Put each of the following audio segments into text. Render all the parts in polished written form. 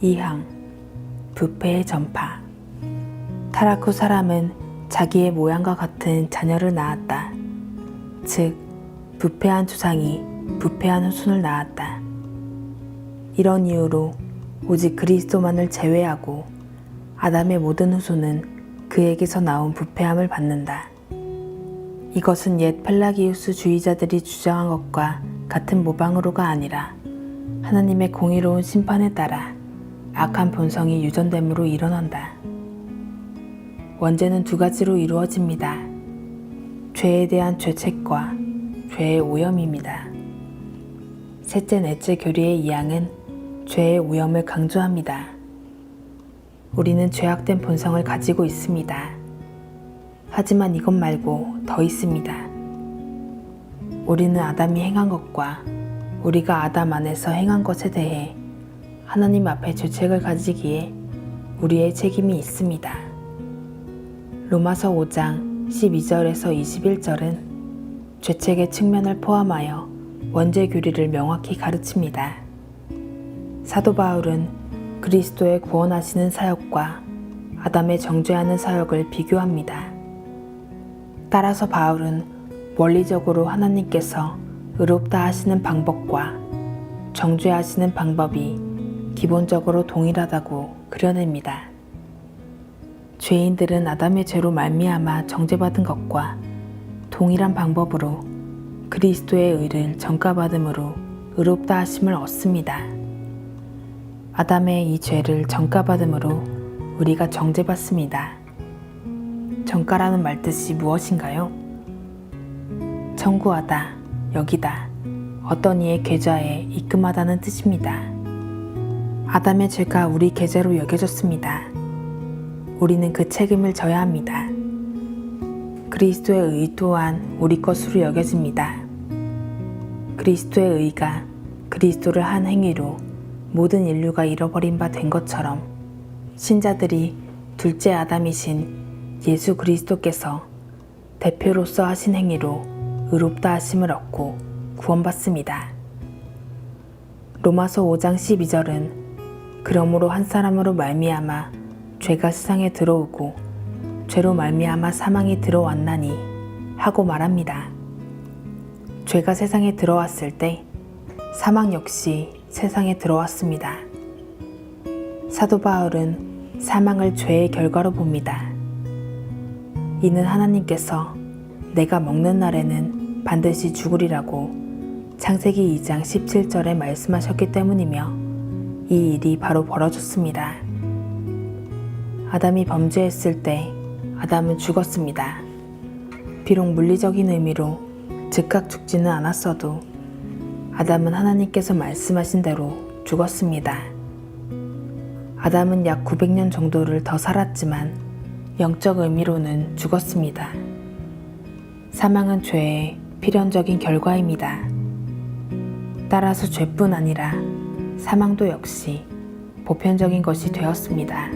2항 부패의 전파. 타락 후 사람은 자기의 모양과 같은 자녀를 낳았다. 즉 부패한 조상이 부패한 후손을 낳았다. 이런 이유로 오직 그리스도만을 제외하고 아담의 모든 후손은 그에게서 나온 부패함을 받는다. 이것은 옛 펠라기우스 주의자들이 주장한 것과 같은 모방으로가 아니라 하나님의 공의로운 심판에 따라 악한 본성이 유전됨으로 일어난다. 원죄는 두 가지로 이루어집니다. 죄에 대한 죄책과 죄의 오염입니다. 셋째, 넷째 교리의 2항은 죄의 오염을 강조합니다. 우리는 죄악된 본성을 가지고 있습니다. 하지만 이것 말고 더 있습니다. 우리는 아담이 행한 것과 우리가 아담 안에서 행한 것에 대해 하나님 앞에 죄책을 가지기에 우리의 책임이 있습니다. 로마서 5장 12절에서 21절은 죄책의 측면을 포함하여 원죄 교리를 명확히 가르칩니다. 사도 바울은 그리스도의 구원하시는 사역과 아담의 정죄하는 사역을 비교합니다. 따라서 바울은 원리적으로 하나님께서 의롭다 하시는 방법과 정죄하시는 방법이 기본적으로 동일하다고 그려냅니다. 죄인들은 아담의 죄로 말미암아 정죄받은 것과 동일한 방법으로 그리스도의 의를 전가받음으로 의롭다 하심을 얻습니다. 아담의 이 죄를 전가받음으로 우리가 정죄받습니다. 전가라는 말뜻이 무엇인가요? 청구하다, 여기다, 어떤 이의 계좌에 입금하다는 뜻입니다. 아담의 죄가 우리 계좌로 여겨졌습니다. 우리는 그 책임을 져야 합니다. 그리스도의 의 또한 우리 것으로 여겨집니다. 그리스도의 의가 그리스도를 한 행위로 모든 인류가 잃어버린 바 된 것처럼 신자들이 둘째 아담이신 예수 그리스도께서 대표로서 하신 행위로 의롭다 하심을 얻고 구원받습니다. 로마서 5장 12절은 그러므로 한 사람으로 말미암아 죄가 세상에 들어오고 죄로 말미암아 사망이 들어왔나니 하고 말합니다. 죄가 세상에 들어왔을 때 사망 역시 세상에 들어왔습니다. 사도 바울은 사망을 죄의 결과로 봅니다. 이는 하나님께서 내가 먹는 날에는 반드시 죽으리라고 창세기 2장 17절에 말씀하셨기 때문이며 이 일이 바로 벌어졌습니다. 아담이 범죄했을 때 아담은 죽었습니다. 비록 물리적인 의미로 즉각 죽지는 않았어도 아담은 하나님께서 말씀하신 대로 죽었습니다. 아담은 약 900년 정도를 더 살았지만 영적 의미로는 죽었습니다. 사망은 죄의 필연적인 결과입니다. 따라서 죄뿐 아니라 사망도 역시 보편적인 것이 되었습니다.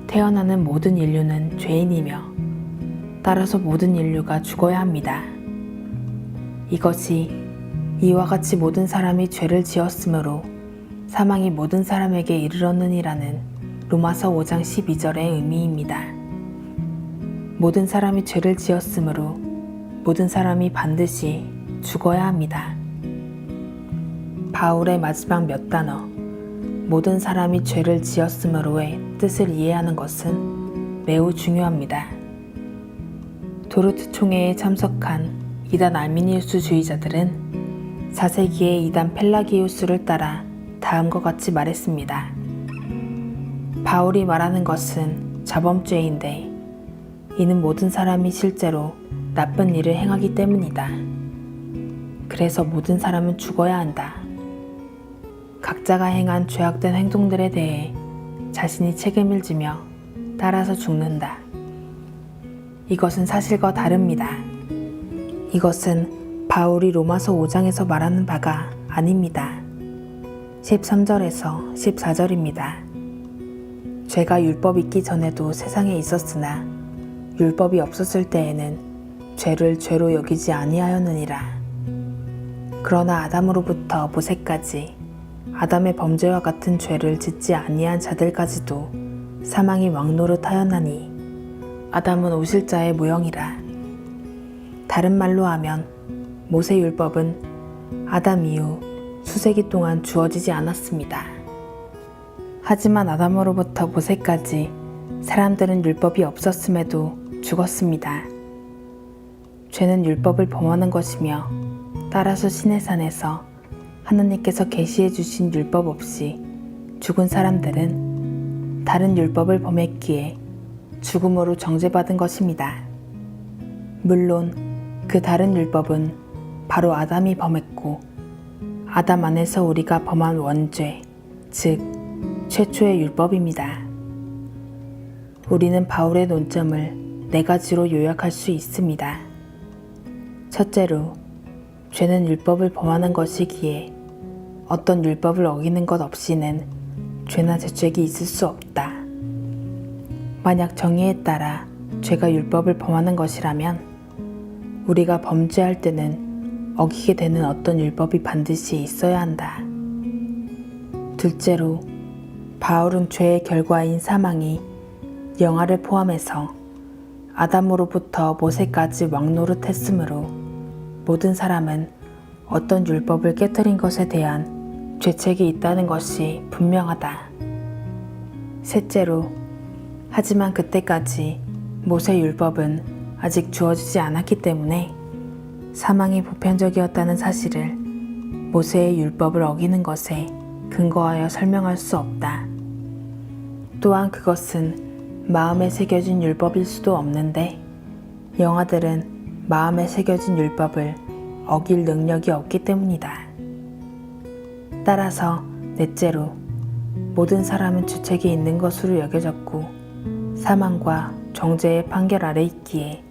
태어나는 모든 인류는 죄인이며 따라서 모든 인류가 죽어야 합니다. 이것이 이와 같이 모든 사람이 죄를 지었으므로 사망이 모든 사람에게 이르렀느니라는 로마서 5장 12절의 의미입니다. 모든 사람이 죄를 지었으므로 모든 사람이 반드시 죽어야 합니다. 바울의 마지막 몇 단어, 모든 사람이 죄를 지었으므로의 뜻을 이해하는 것은 매우 중요합니다. 도르트 총회에 참석한 이단 아르미니우스 주의자들은 4세기의 이단 펠라기우스를 따라 다음과 같이 말했습니다. 바울이 말하는 것은 자범죄인데 이는 모든 사람이 실제로 나쁜 일을 행하기 때문이다. 그래서 모든 사람은 죽어야 한다. 각자가 행한 죄악된 행동들에 대해 자신이 책임을 지며 따라서 죽는다. 이것은 사실과 다릅니다. 이것은 바울이 로마서 5장에서 말하는 바가 아닙니다. 13절에서 14절입니다. 죄가 율법 있기 전에도 세상에 있었으나 율법이 없었을 때에는 죄를 죄로 여기지 아니하였느니라. 그러나 아담으로부터 모세까지 아담의 범죄와 같은 죄를 짓지 아니한 자들까지도 사망이 왕노릇하였나니 아담은 오실자의 모형이라. 다른 말로 하면 모세 율법은 아담 이후 수세기 동안 주어지지 않았습니다. 하지만 아담으로부터 모세까지 사람들은 율법이 없었음에도 죽었습니다. 죄는 율법을 범하는 것이며 따라서 시내산에서 하나님께서 계시해 주신 율법 없이 죽은 사람들은 다른 율법을 범했기에 죽음으로 정죄받은 것입니다. 물론 그 다른 율법은 바로 아담이 범했고 아담 안에서 우리가 범한 원죄, 즉 최초의 율법입니다. 우리는 바울의 논점을 4가지로 요약할 수 있습니다. 첫째로, 죄는 율법을 범하는 것이기에 어떤 율법을 어기는 것 없이는 죄나 죄책이 있을 수 없다. 만약 정의에 따라 죄가 율법을 범하는 것이라면 우리가 범죄할 때는 어기게 되는 어떤 율법이 반드시 있어야 한다. 둘째로, 바울은 죄의 결과인 사망이 영아를 포함해서 아담으로부터 모세까지 왕노릇했으므로 모든 사람은 어떤 율법을 깨뜨린 것에 대한 죄책이 있다는 것이 분명하다. 셋째로, 하지만 그때까지 모세 율법은 아직 주어지지 않았기 때문에 사망이 보편적이었다는 사실을 모세의 율법을 어기는 것에 근거하여 설명할 수 없다. 또한 그것은 마음에 새겨진 율법일 수도 없는데 영아들은 마음에 새겨진 율법을 어길 능력이 없기 때문이다. 따라서 넷째로, 모든 사람은 주책이 있는 것으로 여겨졌고 사망과 정죄의 판결 아래 있기에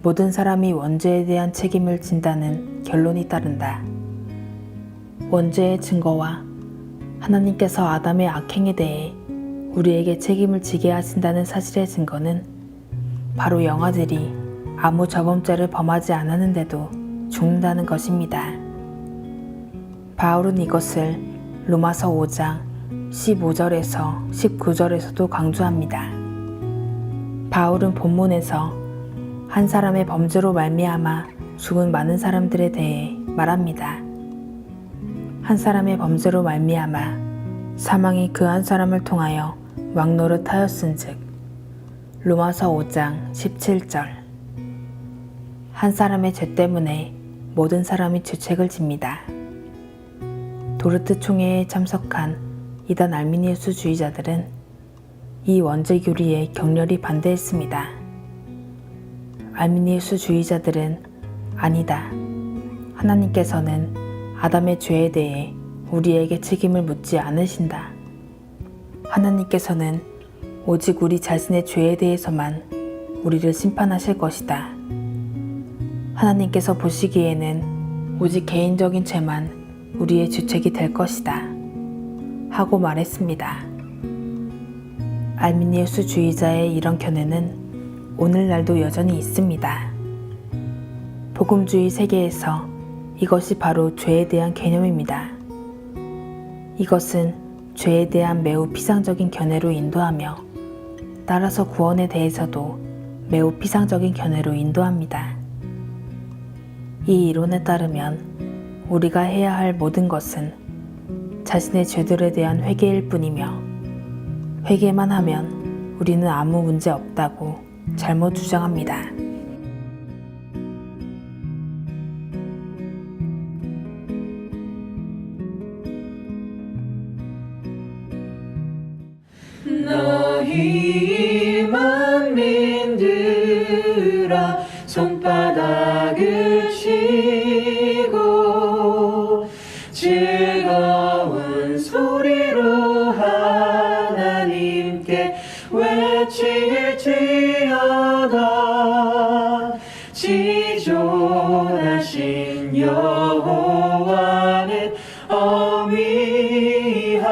모든 사람이 원죄에 대한 책임을 진다는 결론이 따른다. 원죄의 증거와 하나님께서 아담의 악행에 대해 우리에게 책임을 지게 하신다는 사실의 증거는 바로 영아들이 아무 저범죄를 범하지 않았는데도 죽는다는 것입니다. 바울은 이것을 로마서 5장 15절에서 19절에서도 강조합니다. 바울은 본문에서 한 사람의 범죄로 말미암아 죽은 많은 사람들에 대해 말합니다. 한 사람의 범죄로 말미암아 사망이 그 한 사람을 통하여 왕노릇하였은즉 로마서 5장 17절. 한 사람의 죄 때문에 모든 사람이 죄책을 집니다. 도르트 총회에 참석한 이단 알미니우스주의자들은 이 원죄 교리에 격렬히 반대했습니다. 알미니우스주의자들은 아니다. 하나님께서는 아담의 죄에 대해 우리에게 책임을 묻지 않으신다. 하나님께서는 오직 우리 자신의 죄에 대해서만 우리를 심판하실 것이다. 하나님께서 보시기에는 오직 개인적인 죄만 우리의 주책이 될 것이다. 하고 말했습니다. 알미니우스주의자의 이런 견해는 오늘날도 여전히 있습니다. 복음주의 세계에서 이것이 바로 죄에 대한 개념입니다. 이것은 죄에 대한 매우 피상적인 견해로 인도하며 따라서 구원에 대해서도 매우 피상적인 견해로 인도합니다. 이 이론에 따르면 우리가 해야 할 모든 것은 자신의 죄들에 대한 회개일 뿐이며 회개만 하면 우리는 아무 문제 없다고 잘못 주장합니다. 너희 만민들아 손바닥을 치고 즐거운 소리로 하나님께 외치 지존하신 여호와는 어미하시고